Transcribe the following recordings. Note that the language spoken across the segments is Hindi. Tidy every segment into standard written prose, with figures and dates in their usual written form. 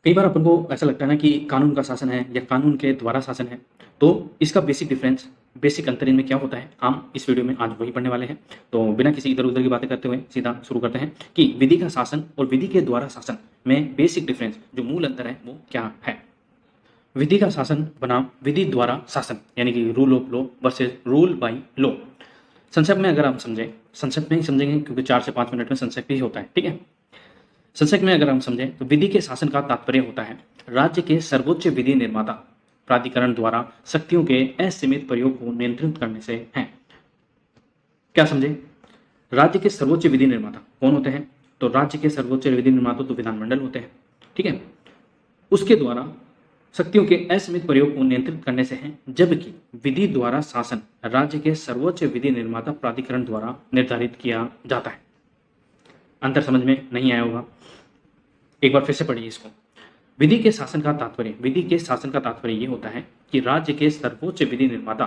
कई बार अपन को ऐसा लगता है ना कि कानून का शासन है या कानून के द्वारा शासन है, तो इसका बेसिक डिफरेंस, बेसिक अंतर इनमें क्या होता है, हम इस वीडियो में आज वही पढ़ने वाले हैं। तो बिना किसी इधर-उधर की बातें करते हुए सीधा शुरू करते हैं कि विधि का शासन और विधि के द्वारा शासन में बेसिक डिफरेंस, जो मूल अंतर है, वो क्या है? विधि का शासन बनाम विधि द्वारा शासन, यानी कि rule of law versus rule by law. संक्षेप में अगर हम समझें, संक्षेप में ही समझेंगे क्योंकि 4 से 5 मिनट में संक्षेप ही होता है, ठीक है? संक्षेप में अगर हम समझें तो विधि के शासन का तात्पर्य होता है राज्य के सर्वोच्च विधि निर्माता प्राधिकरण द्वारा शक्तियों के असीमित प्रयोग को नियंत्रित करने से है। क्या समझे? राज्य के सर्वोच्च विधि निर्माता कौन होते हैं? तो राज्य के सर्वोच्च विधि निर्माता तो विधानमंडल होते हैं, ठीक है? उसके द्वारा शक्तियों के असीमित प्रयोग को नियंत्रित करने से है, जबकि विधि द्वारा शासन राज्य के सर्वोच्च विधि निर्माता प्राधिकरण द्वारा निर्धारित किया जाता है। अंतर समझ में नहीं आया होगा, एक बार फिर से पढ़िए इसको। विधि के शासन का तात्पर्य, विधि के शासन का तात्पर्य ये होता है कि राज्य के सर्वोच्च विधि निर्माता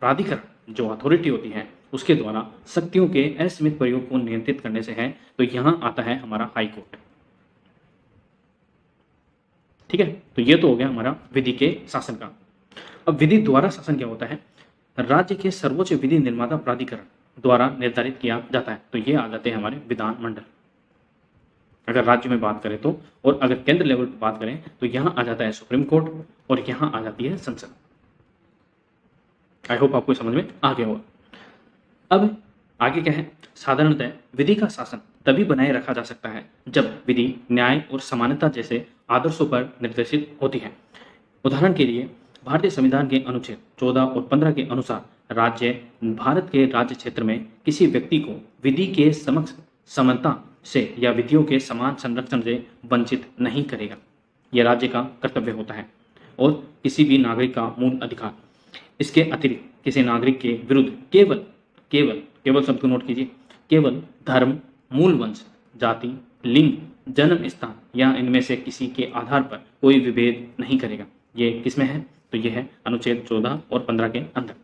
प्राधिकरण जो अथॉरिटी होती है उसके द्वारा शक्तियों के असीमित प्रयोग को नियंत्रित करने से है। तो यहां आता है हमारा हाई कोर्ट, ठीक है? तो ये तो हो गया हमारा विधि के शासन का। अब विधि द्वारा शासन क्या होता है? राज्य के सर्वोच्च विधि निर्माता प्राधिकरण द्वारा निर्धारित किया जाता है। तो ये आ जाते हैं हमारे विधानमंडल, अगर राज्य में बात करें तो। और अगर केंद्र लेवल पर बात करें तो यहां आ जाता है सुप्रीम कोर्ट और यहां आ जाती है संसद। आई होप आपको समझ में आ गया होगा। अब आगे क्या है? साधारणतः विधि का शासन तभी बनाए रखा जा सकता है जब विधि न्याय और समानता जैसे आदर्शों पर निर्देशित होती है। उदाहरण के लिए भारतीय संविधान के अनुच्छेद 14 और 15 के अनुसार राज्य भारत के राज्य क्षेत्र में किसी व्यक्ति को विधि के समक्ष समानता से या विधियों के समान संरक्षण से वंचित नहीं करेगा। यह राज्य का कर्तव्य होता है और किसी भी नागरिक का मूल अधिकार। इसके अतिरिक्त किसी नागरिक के विरुद्ध केवल केवल केवल शब्द को नोट कीजिए, केवल धर्म, मूल वंश, जाति, लिंग, जन्म स्थान या इनमें से किसी के आधार पर कोई विभेद नहीं करेगा। ये किसमें है? तो यह है अनुच्छेद 14 और 15 के अंदर।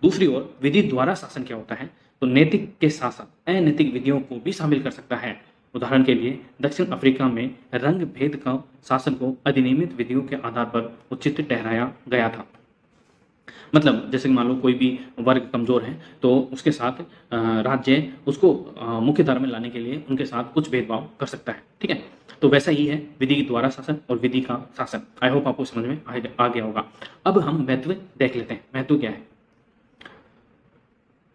दूसरी ओर विधि द्वारा शासन क्या होता है? तो नैतिक के साथ साथ अनैतिक विधियों को भी शामिल कर सकता है। उदाहरण के लिए दक्षिण अफ्रीका में रंग भेद का शासन को अधिनियमित विधियों के आधार पर उचित ठहराया गया था। मतलब जैसे कि मान लो कोई भी वर्ग कमजोर है तो उसके साथ राज्य उसको मुख्य धारा में लाने के लिए उनके साथ कुछ भेदभाव कर सकता है, ठीक है? तो वैसा ही है विधि द्वारा शासन और विधि का शासन। आई होप आपको समझ में आ गया होगा। अब हम महत्व देख लेते हैं। महत्व क्या है?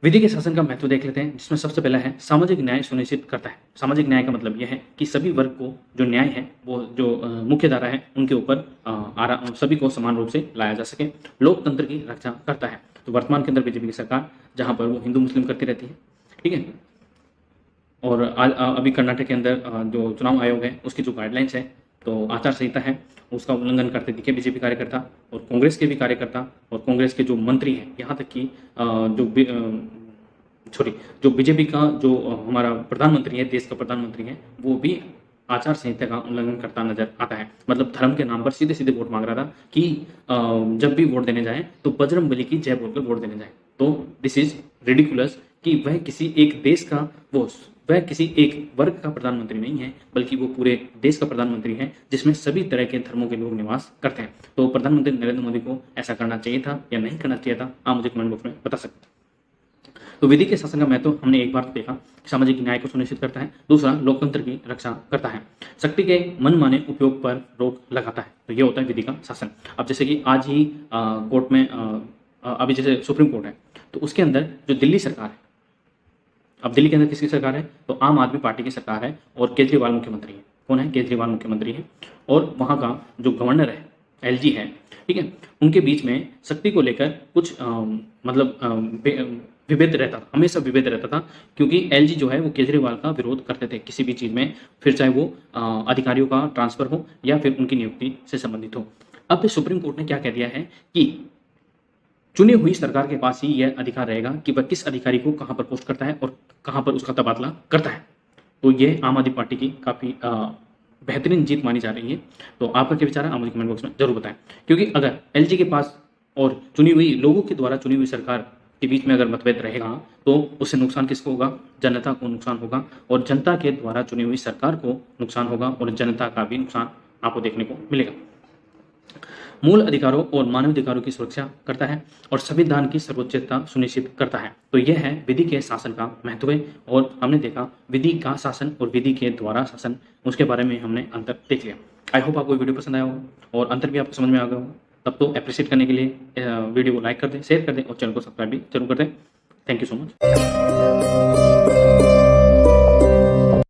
विधि के शासन का महत्व देख लेते हैं, जिसमें सबसे पहला है सामाजिक न्याय सुनिश्चित करता है। सामाजिक न्याय का मतलब यह है कि सभी वर्ग को जो न्याय है वो जो मुख्य धारा है उनके ऊपर सभी को समान रूप से लाया जा सके। लोकतंत्र की रक्षा करता है। तो वर्तमान के अंदर बीजेपी की सरकार जहाँ पर वो हिंदू मुस्लिम करती रहती है, ठीक है? और अभी कर्नाटक के अंदर जो चुनाव आयोग है उसकी जो गाइडलाइंस है, तो आचार संहिता है, उसका उल्लंघन करते दिखे बीजेपी कार्यकर्ता और कांग्रेस के भी कार्यकर्ता और कांग्रेस के जो मंत्री हैं, यहाँ तक कि जो बीजेपी का जो हमारा प्रधानमंत्री है, देश का प्रधानमंत्री है, वो भी आचार संहिता का उल्लंघन करता नजर आता है। मतलब धर्म के नाम पर सीधे सीधे वोट मांग रहा था कि जब भी वोट देने जाए तो बजरंगबली की जय बोलकर वोट देने जाए। तो दिस इज रिडिकुलस कि वह किसी एक देश का वह किसी एक वर्ग का प्रधानमंत्री नहीं है, बल्कि वो पूरे देश का प्रधानमंत्री है जिसमें सभी तरह के धर्मों के लोग निवास करते हैं। तो प्रधानमंत्री नरेंद्र मोदी को ऐसा करना चाहिए था या नहीं करना चाहिए था, आप मुझे कमेंट बॉक्स में बता सकते हैं। तो विधि के शासन का महत्व हमने एक बार देखा, सामाजिक न्याय को सुनिश्चित करता है। दूसरा, लोकतंत्र की रक्षा करता है, शक्ति के मनमाने उपयोग पर रोक लगाता है। तो ये होता है विधि का शासन। अब जैसे कि आज ही कोर्ट में अभी जैसे सुप्रीम कोर्ट है, तो उसके अंदर जो दिल्ली सरकार है, अब दिल्ली के अंदर किसकी सरकार है? तो आम आदमी पार्टी की सरकार है और केजरीवाल मुख्यमंत्री है। कौन है? केजरीवाल मुख्यमंत्री है। और वहाँ का जो गवर्नर है, एलजी है, ठीक है, उनके बीच में शक्ति को लेकर कुछ विभेद रहता था, हमेशा विभेद रहता था, क्योंकि एलजी जो है वो केजरीवाल का विरोध करते थे किसी भी चीज़ में, फिर चाहे वो अधिकारियों का ट्रांसफर हो या फिर उनकी नियुक्ति से संबंधित हो। अब सुप्रीम कोर्ट ने क्या कह दिया है कि चुनी हुई सरकार के पास ही यह अधिकार रहेगा कि वह किस अधिकारी को कहां पर पोस्ट करता है और कहां पर उसका तबादला करता है। तो ये आम आदमी पार्टी की काफ़ी बेहतरीन जीत मानी जा रही है। तो आपका क्या विचार है, आप मुझे कमेंट बॉक्स में जरूर बताएं। क्योंकि अगर एलजी के पास और चुनी हुई लोगों के द्वारा चुनी हुई सरकार के बीच में अगर मतभेद रहेगा तो उससे नुकसान किसको होगा? जनता को नुकसान होगा, और जनता के द्वारा चुनी हुई सरकार को नुकसान होगा और जनता का भी नुकसान आपको देखने को मिलेगा। मूल अधिकारों और मानवाधिकारों की सुरक्षा करता है और संविधान की सर्वोच्चता सुनिश्चित करता है। तो यह है विधि के शासन का महत्व है और हमने देखा विधि का शासन और विधि के द्वारा शासन, उसके बारे में हमने अंतर देख लिया। आई होप आपको वीडियो पसंद आया होगा और अंतर भी आपको समझ में आ गया होगा। तब तो अप्रिशिएट करने के लिए वीडियो को लाइक कर दें, शेयर कर दें और चैनल को सब्सक्राइब भी जरूर कर दें। Thank you so much.